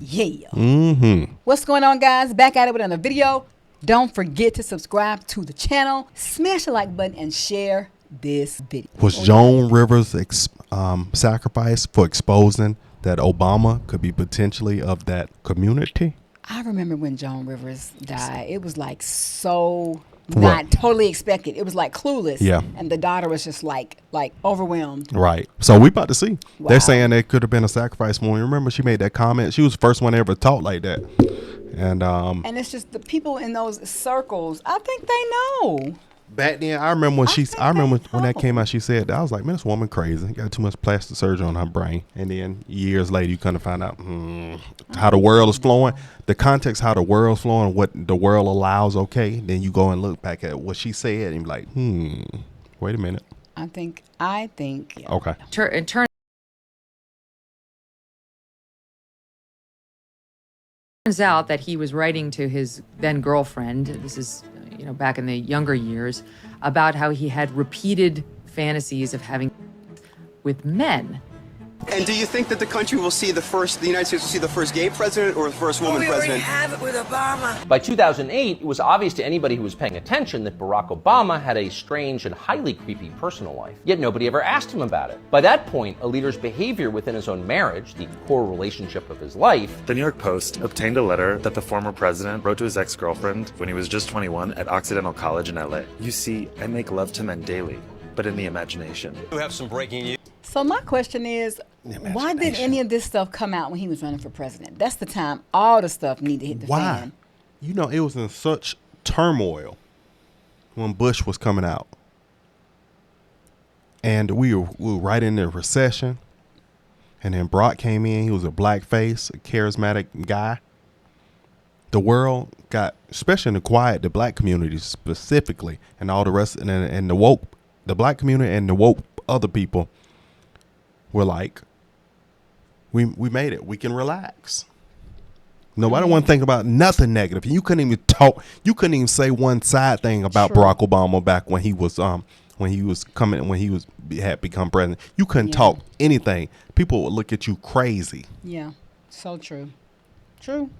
Yeah. Mm-hmm. What's going on, guys? Back at it with another video. Don't forget to subscribe to the channel, smash the like button, and share this video. Was Joan Rivers sacrificed for exposing that Obama could be potentially of that community? I remember when Joan Rivers died. It was like so not totally expected. It was like Clueless. Yeah. And the daughter was just like overwhelmed. Right. So we about to see. Wow. They're saying there could have been a sacrifice moment. Remember, she made that comment. She was the first one to ever talk like that. And it's just the people in those circles. I think they know. Back then, I remember when that came out. She said that. I was like, man, this woman crazy. Got too much plastic surgery on her brain. And then years later, you kind of find out how the world is flowing, the context, how the world's flowing, what the world allows. Okay, then you go and look back at what she said, and you're like, wait a minute. I think. Yeah. Okay. Turns out that he was writing to his then girlfriend. This is, back in the younger years, about how he had repeated fantasies of having with men. And do you think that the country will see the United States will see the first gay president or the first woman president? We have it with Obama. By 2008, it was obvious to anybody who was paying attention that Barack Obama had a strange and highly creepy personal life, yet nobody ever asked him about it. By that point, a leader's behavior within his own marriage, the core relationship of his life. The New York Post obtained a letter that the former president wrote to his ex-girlfriend when he was just 21 at Occidental College in LA. You see, I make love to men daily, but in the imagination. We have some breaking news. So my question is, why did any of this stuff come out when he was running for president? That's the time all the stuff needed to hit the fan. It was in such turmoil when Bush was coming out. And we were right in the recession. And then Brock came in. He was a black face, a charismatic guy. The world got, especially in the quiet, the black community specifically, and all the rest, and the woke, the black community and the woke other people were like, we made it. We can relax. Nobody want to think about nothing negative. You couldn't even talk. You couldn't even say one side thing about Barack Obama back when he had become president. You couldn't talk anything. People would look at you crazy. Yeah, so true. True.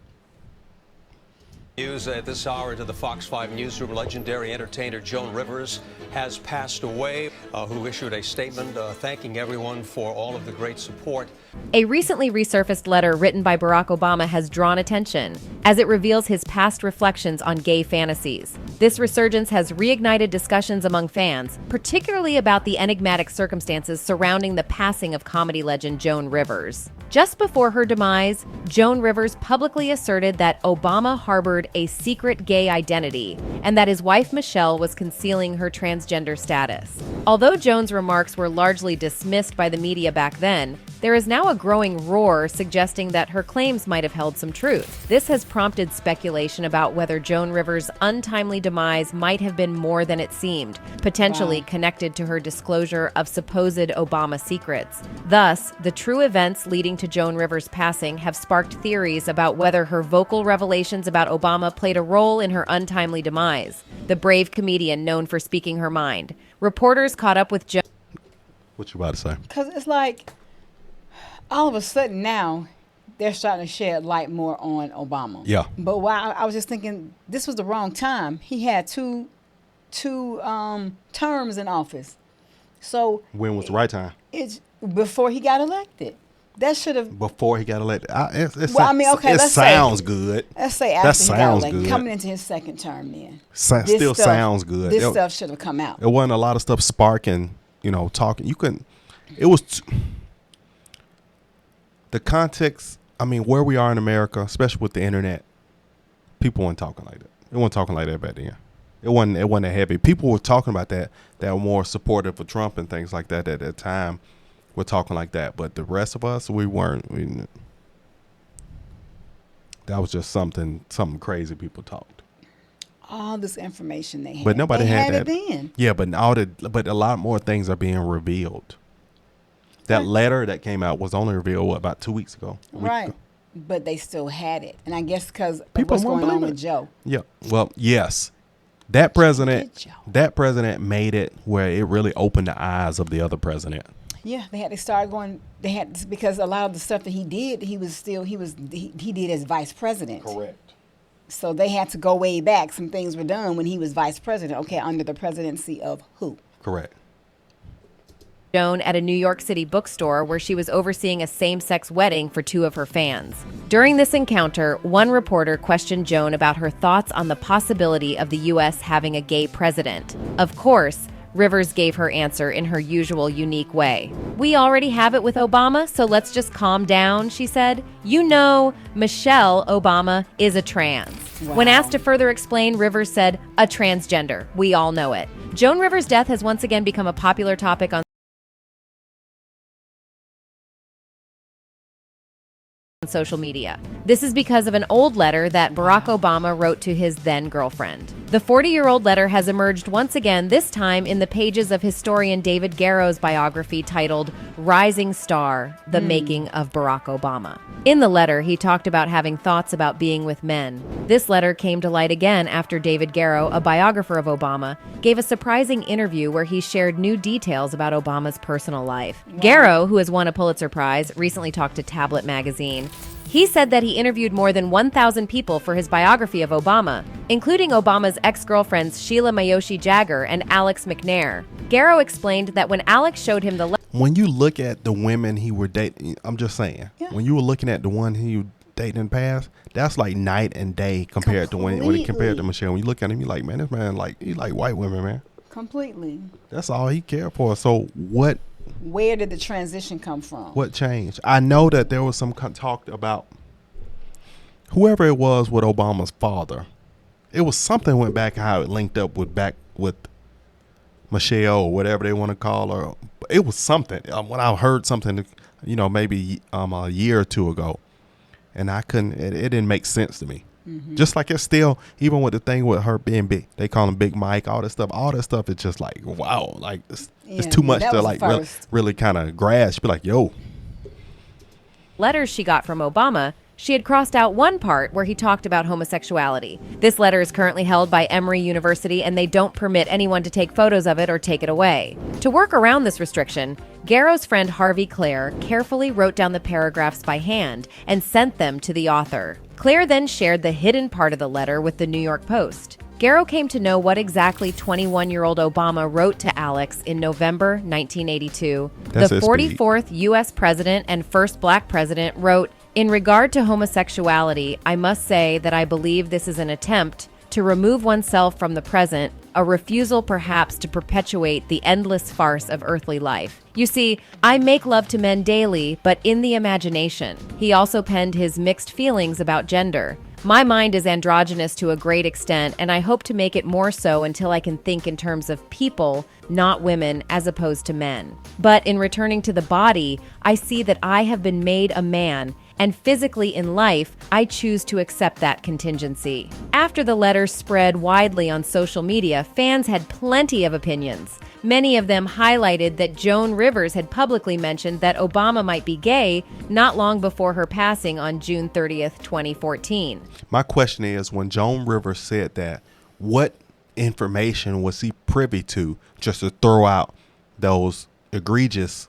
News at this hour to the Fox 5 newsroom. Legendary entertainer Joan Rivers has passed away, who issued a statement thanking everyone for all of the great support. A recently resurfaced letter written by Barack Obama has drawn attention as it reveals his past reflections on gay fantasies. This resurgence has reignited discussions among fans, particularly about the enigmatic circumstances surrounding the passing of comedy legend Joan Rivers. Just before her demise, Joan Rivers publicly asserted that Obama harbored a secret gay identity and that his wife Michelle was concealing her transgender status. Although Joan's remarks were largely dismissed by the media back then, there is now a growing roar suggesting that her claims might have held some truth. This has prompted speculation about whether Joan Rivers' untimely demise might have been more than it seemed, potentially connected to her disclosure of supposed Obama secrets. Thus, the true events leading to Joan Rivers' passing have sparked theories about whether her vocal revelations about Obama played a role in her untimely demise. The brave comedian known for speaking her mind. Reporters caught up with Joan. What you about to say? Because it's like, all of a sudden now, they're starting to shed light more on Obama. Yeah. But while I was just thinking, this was the wrong time. He had two terms in office. So when was the right time? It's before he got elected. That should have before he got elected. It sounds good. Let's say after he got elected, coming into his second term, then still sounds good. This stuff should have come out. It wasn't a lot of stuff sparking, talking. You couldn't. It was the context. I mean, where we are in America, especially with the internet, people weren't talking like that. It wasn't talking like that back then. It wasn't that heavy. People were talking about that were more supportive of Trump and things like that at that time. We're talking like that, but the rest of us, we weren't. That was just something crazy people talked. All this information they had, but nobody had that. It then. Yeah, but a lot more things are being revealed. That letter that came out was only revealed about 2 weeks ago. Right, but they still had it, and I guess because people what's going on with Joe. Yeah, well, yes, that president made it where it really opened the eyes of the other president. Yeah, they had to start going. They had to, because a lot of the stuff that he did, he did as vice president. Correct. So they had to go way back. Some things were done when he was vice president. Okay, under the presidency of who? Correct. Joan at a New York City bookstore where she was overseeing a same-sex wedding for two of her fans. During this encounter, one reporter questioned Joan about her thoughts on the possibility of the U.S. having a gay president. Of course, Rivers gave her answer in her usual unique way. "We already have it with Obama, so let's just calm down," she said. "You know, Michelle Obama is a trans." Wow. When asked to further explain, Rivers said, "A transgender. We all know it." Joan Rivers' death has once again become a popular topic on social media. This is because of an old letter that Barack Obama wrote to his then-girlfriend. The 40-year-old letter has emerged once again, this time in the pages of historian David Garrow's biography titled Rising Star, The Making of Barack Obama. In the letter, he talked about having thoughts about being with men. This letter came to light again after David Garrow, a biographer of Obama, gave a surprising interview where he shared new details about Obama's personal life. Garrow, who has won a Pulitzer Prize, recently talked to Tablet magazine. He said that he interviewed more than 1,000 people for his biography of Obama, including Obama's ex-girlfriends Sheila Mayoshi Jagger and Alex McNair. Garrow explained that when Alex showed him the When you look at the women he were dating, I'm just saying, when you were looking at the one he was dating in the past, that's like night and day compared to when he compared to Michelle. When you look at him, you're like, man, this man he like white women, man. Completely. That's all he cared for. So where did the transition come from? what changed? I know that there was some talk about whoever it was with Obama's father. It was something went back how it linked up with Michelle or whatever they want to call her. It was something. When I heard something, maybe a year or two ago, and I couldn't. It didn't make sense to me. Just like it's still, even with the thing with her being big, they call him Big Mike, all this stuff. All this stuff is just like, wow, like it's too much to like really kind of grasp. Be like, yo. letters she got from Obama, she had crossed out one part where he talked about homosexuality. This letter is currently held by Emory University, and they don't permit anyone to take photos of it or take it away. To work around this restriction, Garrow's friend Harvey Clare carefully wrote down the paragraphs by hand and sent them to the author. Clare then shared the hidden part of the letter with the New York Post. Garrow came to know what exactly 21-year-old Obama wrote to Alex in November 1982. The 44th U.S. president and first black president wrote, "In regard to homosexuality, I must say that I believe this is an attempt to remove oneself from the present, a refusal perhaps to perpetuate the endless farce of earthly life. You see, I make love to men daily, but in the imagination." He also penned his mixed feelings about gender. "My mind is androgynous to a great extent, and I hope to make it more so until I can think in terms of people, not women, as opposed to men. But in returning to the body, I see that I have been made a man, and physically in life, I choose to accept that contingency." After the letter spread widely on social media, fans had plenty of opinions. Many of them highlighted that Joan Rivers had publicly mentioned that Obama might be gay not long before her passing on June 30th, 2014. My question is, when Joan Rivers said that, what information was he privy to just to throw out those egregious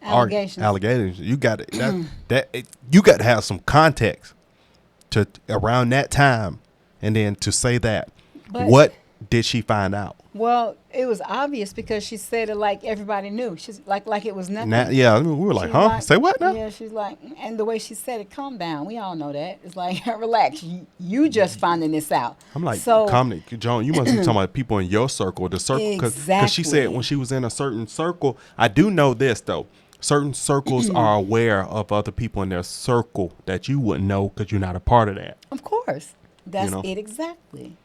allegations? You got you got to have some context to around that time, and then to say that. But what did she find out? Well, it was obvious because she said it like everybody knew. She's like it was nothing. Yeah, we were like, huh? Say what now? Yeah, she's like, and the way she said it, calm down. We all know that. It's like, relax. You just finding this out. I'm like, calm, Joan, you must be talking about people in your circle, the circle. Because she said when she was in a certain circle, I do know this, though. Certain circles are aware of other people in their circle that you wouldn't know because you're not a part of that. Of course. That's it exactly.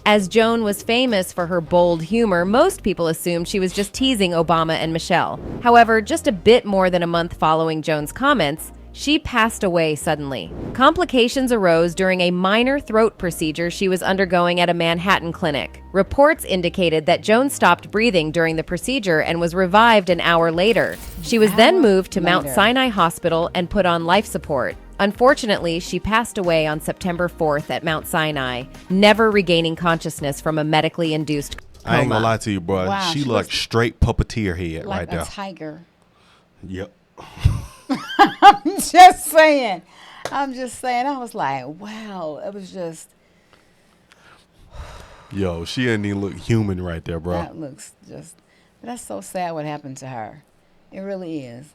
As Joan was famous for her bold humor, most people assumed she was just teasing Obama and Michelle. However, just a bit more than a month following Joan's comments, she passed away suddenly. Complications arose during a minor throat procedure she was undergoing at a Manhattan clinic. Reports indicated that Joan stopped breathing during the procedure and was revived an hour later. She was then moved to Mount Sinai Hospital and put on life support. Unfortunately, she passed away on September 4th at Mount Sinai, never regaining consciousness from a medically induced. I ain't gonna lie to you, bro. Wow, she she like was straight puppeteer head like right there. a tiger. Yep. I'm just saying. I was like, wow. It was just. Yo, she didn't even look human right there, bro. That looks just. That's so sad what happened to her. It really is.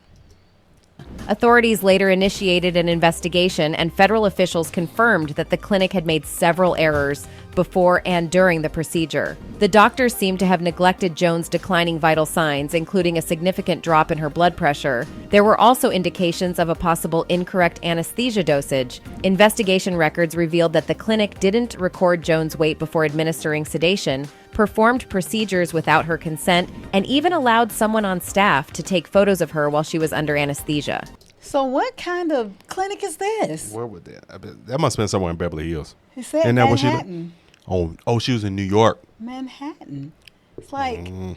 Authorities later initiated an investigation, and federal officials confirmed that the clinic had made several errors before and during the procedure. The doctors seemed to have neglected Joan's declining vital signs, including a significant drop in her blood pressure. There were also indications of a possible incorrect anesthesia dosage. Investigation records revealed that the clinic didn't record Joan's weight before administering sedation, performed procedures without her consent, and even allowed someone on staff to take photos of her while she was under anesthesia. So what kind of clinic is this? Where would that? That must have been somewhere in Beverly Hills. It said Isn't that what she Manhattan. Oh, she was in New York. Manhattan. It's like, Ain't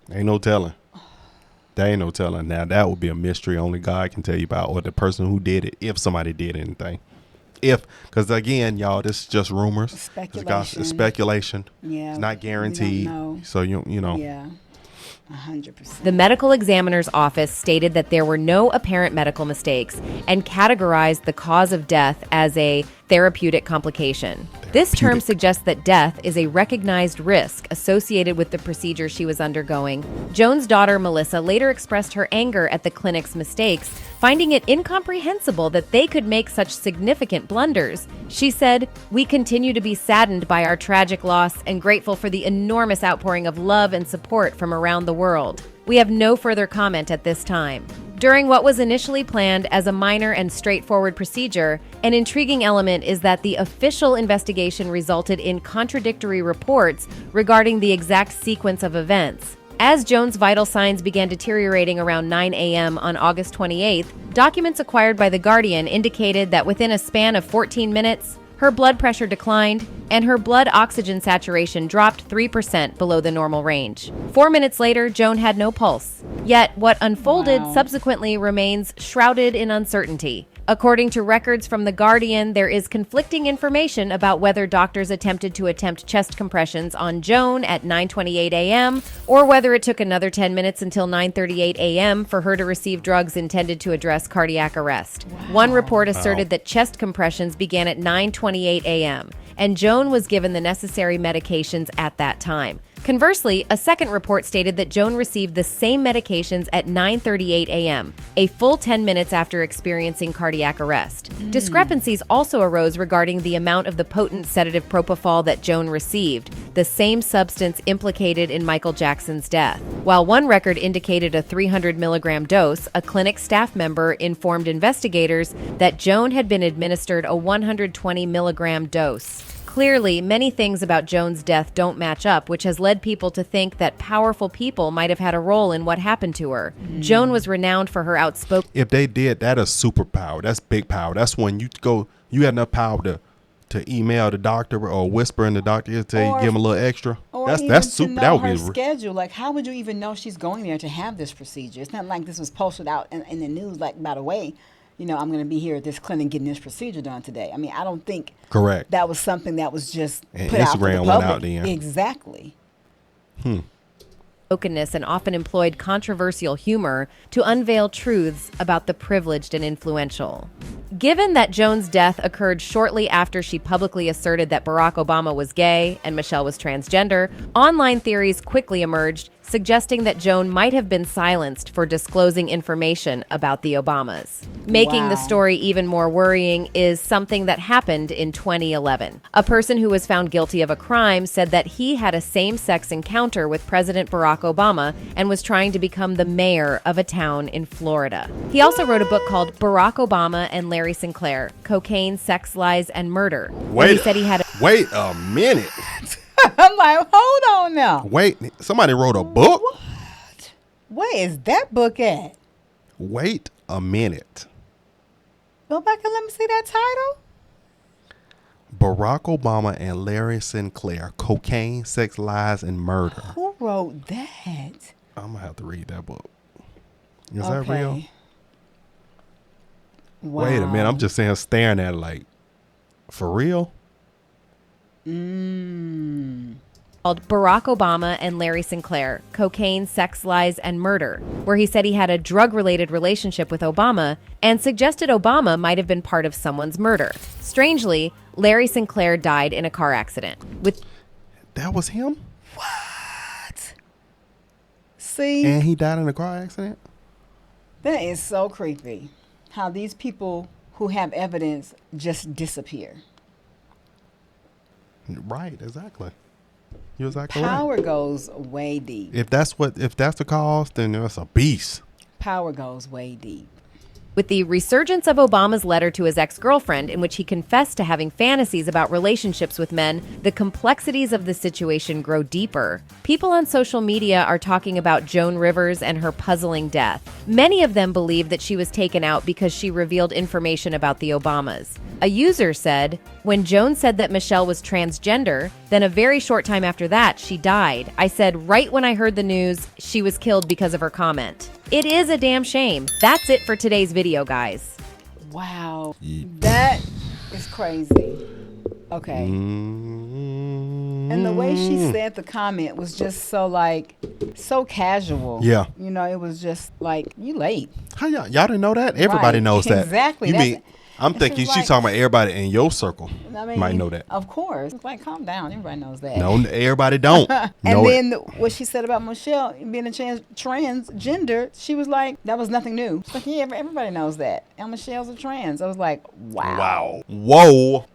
no telling. There ain't no telling. Now that would be a mystery only God can tell you about, or the person who did it, if somebody did anything. Because again, y'all, this is just rumors. Speculation. It's speculation. yeah. It's not we guaranteed. don't know. So you know. Yeah. 100%. The medical examiner's office stated that there were no apparent medical mistakes and categorized the cause of death as a therapeutic complication. This term suggests that death is a recognized risk associated with the procedure she was undergoing. Joan's daughter, Melissa, later expressed her anger at the clinic's mistakes, finding it incomprehensible that they could make such significant blunders. She said, "We continue to be saddened by our tragic loss and grateful for the enormous outpouring of love and support from around the world. We have no further comment at this time." During what was initially planned as a minor and straightforward procedure, an intriguing element is that the official investigation resulted in contradictory reports regarding the exact sequence of events. As Joan's vital signs began deteriorating around 9 a.m. on August 28th, documents acquired by The Guardian indicated that within a span of 14 minutes, her blood pressure declined, and her blood oxygen saturation dropped 3% below the normal range. 4 minutes later, Joan had no pulse. Yet, what unfolded subsequently remains shrouded in uncertainty. According to records from The Guardian, there is conflicting information about whether doctors attempted chest compressions on Joan at 9:28 a.m. or whether it took another 10 minutes until 9:38 a.m. for her to receive drugs intended to address cardiac arrest. One report asserted that chest compressions began at 9:28 a.m., and Joan was given the necessary medications at that time. Conversely, a second report stated that Joan received the same medications at 9:38 a.m., a full 10 minutes after experiencing cardiac arrest. Discrepancies also arose regarding the amount of the potent sedative propofol that Joan received, the same substance implicated in Michael Jackson's death. While one record indicated a 300 milligram dose, a clinic staff member informed investigators that Joan had been administered a 120 milligram dose. Clearly, many things about Joan's death don't match up, which has led people to think that powerful people might have had a role in what happened to her. Joan was renowned for her outspoken. If they did, that is superpower. That's big power. That's when you had enough power to email the doctor or whisper in the doctor ear, tell you, give him a little extra. That's super. That would be her schedule. Like, how would you even know she's going there to have this procedure? It's not like this was posted out in the news. Like, by the way, I'm going to be here at this clinic getting this procedure done today. I mean, I don't think correct. That was something that was just and put out for the Instagram public. went out then. Exactly. Openness and often employed controversial humor to unveil truths about the privileged and influential. Given that Joan's death occurred shortly after she publicly asserted that Barack Obama was gay and Michelle was transgender, online theories quickly emerged suggesting that Joan might have been silenced for disclosing information about the Obamas. Making the story even more worrying is something that happened in 2011. A person who was found guilty of a crime said that he had a same-sex encounter with President Barack Obama and was trying to become the mayor of a town in Florida. He also wrote a book called Barack Obama and Larry Sinclair, Cocaine, Sex, Lies, and Murder. He said he had Wait a minute. I'm like, hold on now. Wait, somebody wrote a book? What? Where is that book at? Wait a minute. Go back and let me see that title. Barack Obama and Larry Sinclair, Cocaine, Sex, Lies, and Murder. Who wrote that? I'm going to have to read that book. Is that real? Wow. Wait a minute. I'm just saying, staring at it like, for real? called Barack Obama and Larry Sinclair, Cocaine, Sex, Lies, and Murder, where he said he had a drug-related relationship with Obama and suggested Obama might have been part of someone's murder. Strangely, Larry Sinclair died in a car accident. That was him? What? See? And he died in a car accident? That is so creepy. How these people who have evidence just disappear. Right, exactly. You're exactly right. Power goes way deep. If that's the cause, then that's a beast. Power goes way deep. With the resurgence of Obama's letter to his ex-girlfriend, in which he confessed to having fantasies about relationships with men, the complexities of the situation grow deeper. People on social media are talking about Joan Rivers and her puzzling death. Many of them believe that she was taken out because she revealed information about the Obamas. A user said, "When Joan said that Michelle was transgender, then a very short time after that, she died. I said right when I heard the news, she was killed because of her comment." It is a damn shame. That's it for today's video, guys. Wow. That is crazy. Okay. And the way she said the comment was just so casual. Yeah. You know, it was just like, you late. How y'all didn't know that? Everybody Right. knows that. Exactly. You That's- mean I'm it's thinking just she's talking about everybody in your circle I mean, might know that. Of course. It's like, calm down. Everybody knows that. No, everybody don't. And know then it. what she said about Michelle being a transgender, she was like, that was nothing new. She's like, yeah, everybody knows that. And Michelle's a trans. I was like, wow. Whoa.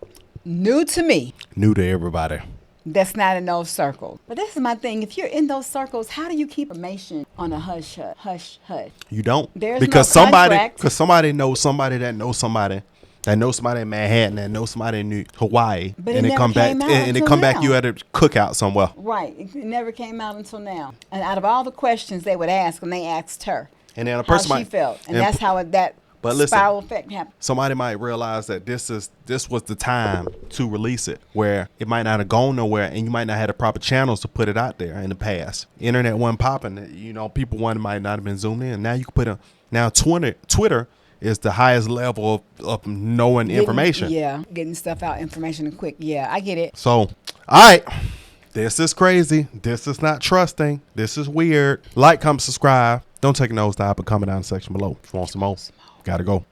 New to me. New to everybody. That's not in those circles. But this is my thing. If you're in those circles, how do you keep information on a hush? You don't. There's because no contract. somebody knows somebody that knows somebody that knows somebody in Manhattan, that knows somebody in Hawaii, But it and never come back came out and it until come back now. you at a cookout somewhere. Right. It never came out until now. And out of all the questions they would ask, and they asked her And then a how person she might felt. And that's how that But listen, spiral effect happened. somebody might realize that this was the time to release it, where it might not have gone nowhere, and you might not have the proper channels to put it out there in the past. Internet wasn't popping, you know, people might not have been zoomed in. Now you can put now Twitter is the highest level of knowing information. Yeah, getting stuff out, information quick. Yeah, I get it. So, all right, this is crazy. This is not trusting. This is weird. Like, comment, subscribe. Don't take a nosedive, but comment down in the section below if you want some more. Gotta go.